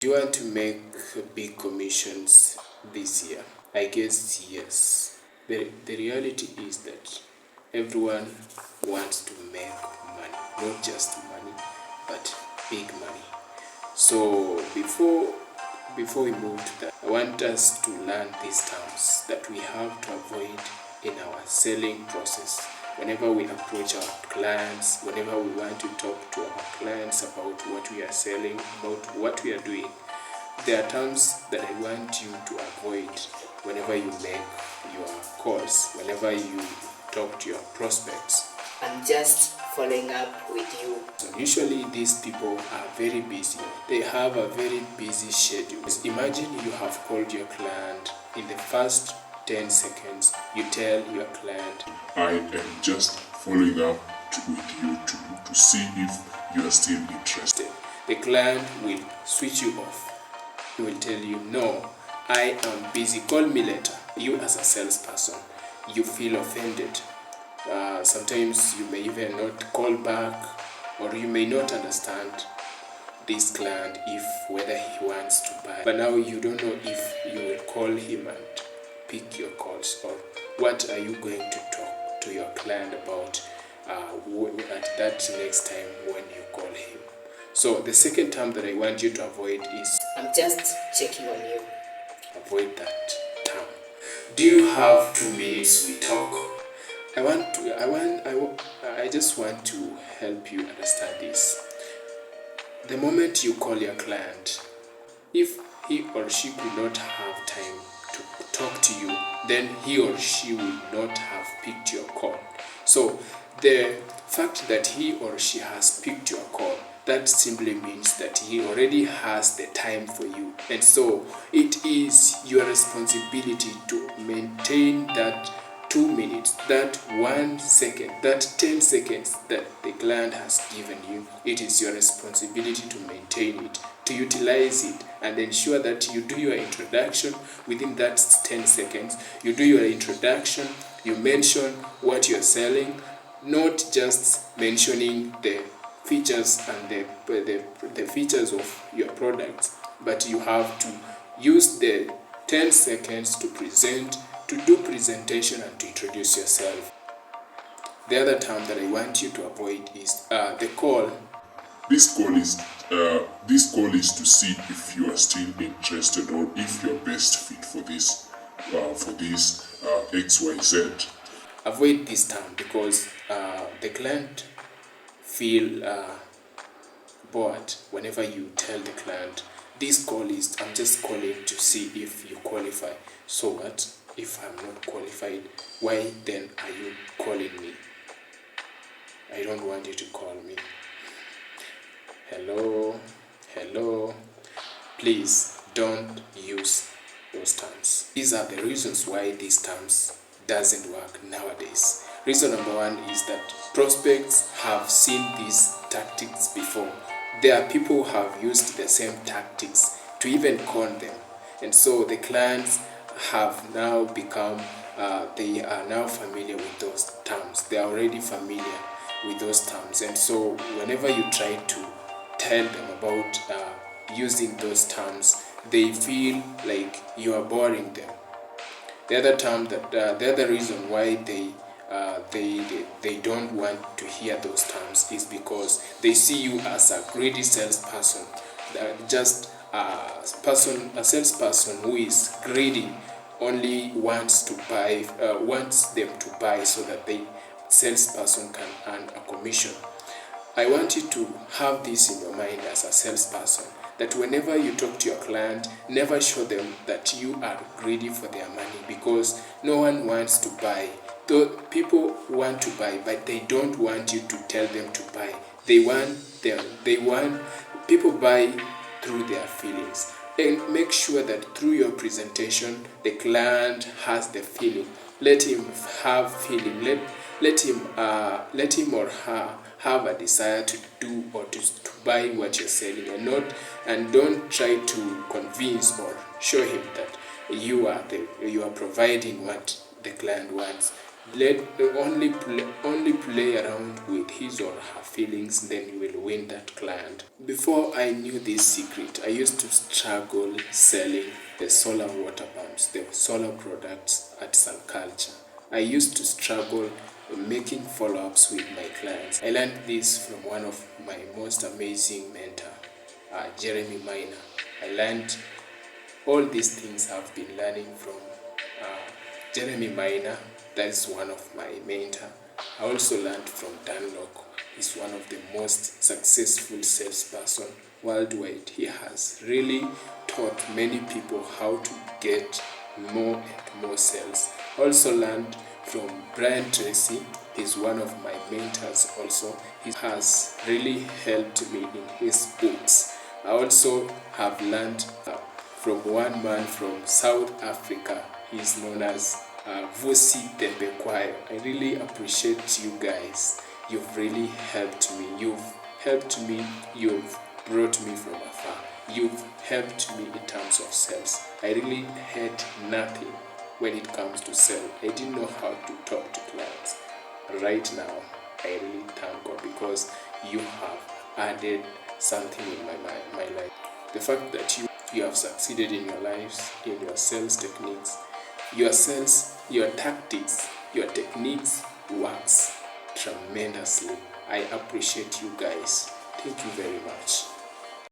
Do you want to make big commissions this year? I guess yes. The reality is that everyone wants to make money, not just money, but big money. So before we move to that, I want us to learn these terms that we have to avoid in our selling process. Whenever we approach our clients, whenever we want to talk to our clients about what we are selling, about what we are doing, there are terms that I want you to avoid whenever you make your calls, whenever you talk to your prospects. I'm just following up with you. So usually these people are very busy. They have a very busy schedule. Imagine you have called your client. In the first 10 seconds, you tell your client, I am just following up with you to see if you are still interested. The client will switch you off. He will tell you, no, I am busy, call me later. You as a salesperson, you feel offended. Sometimes you may even not call back, or you may not understand this client whether he wants to buy. But now you don't know if you will call him and pick your calls, or what are you going to talk to your client about at that next time when you call him. So the second term that I want you to avoid is, I'm just checking on you. Avoid that term. Do you have 2 minutes we talk? I just want to help you understand this. The moment you call your client, if he or she could not have time to talk to you, then he or she would not have picked your call. So the fact that he or she has picked your call, that simply means that he already has the time for you. And so it is your responsibility to maintain that 2 minutes, that 1 second, that 10 seconds that the client has given you. It is your responsibility to maintain it, to utilize it, and ensure that you do your introduction within that 10 seconds. You do your introduction, you mention what you're selling, not just mentioning the features and the features of your products, but you have to use the 10 seconds to present, to do presentation, and to introduce yourself. The other term that I want you to avoid is the call. This call is to see if you are still interested, or if you're best fit for this XYZ. Avoid this term because the client feel bored whenever you tell the client, this call is, I'm just calling to see if you qualify. So what if I'm not qualified? Why then are you calling me? I don't want you to call me. Hello. Please don't use those terms. These are the reasons why these terms doesn't work nowadays. Reason number 1 is that prospects have seen these tactics before. There are people who have used the same tactics to even con them, and so the clients have now become they are now familiar with those terms. They are already familiar with those terms, and so whenever you try to tell them about using those terms, they feel like you are boring them. The other reason why they don't want to hear those terms is because they see you as a greedy salesperson, just a salesperson who is greedy, only wants them to buy so that the salesperson can earn a commission. I want you to have this in your mind as a salesperson, that whenever you talk to your client, never show them that you are greedy for their money, because no one wants to buy. Though people want to buy, but they don't want you to tell them to buy. People buy through their feelings. And make sure that through your presentation, the client has the feeling. Let him have feeling. Let him or her have a desire to do or to buy what you're selling, and don't try to convince or show him that you are providing what the client wants. only play around with his or her feelings, then you will win that client. Before I knew this secret, I used to struggle selling the solar water pumps, the solar products at Sun Culture. I used to struggle making follow-ups with my clients. I learned this from one of my most amazing mentor, Jeremy Miner. I learned all these things I've been learning from Jeremy Miner. That is one of my mentor. I also learned from Dan Locke. He's one of the most successful salesperson worldwide. He has really taught many people how to get more and more sales. Also learned from Brian Tracy. He's one of my mentors also. He has really helped me in his books. I also have learned from one man from South Africa. He's known as Vusi Tembekwayo. I really appreciate you guys. You've really helped me. You've helped me. You've brought me from afar. You've helped me in terms of sales. I really had nothing when it comes to sell. I didn't know how to talk to clients. Right now, I really thank God because you have added something in my life. The fact that you have succeeded in your lives, in your sales techniques, your sales, your tactics, your techniques works tremendously. I appreciate you guys. Thank you very much.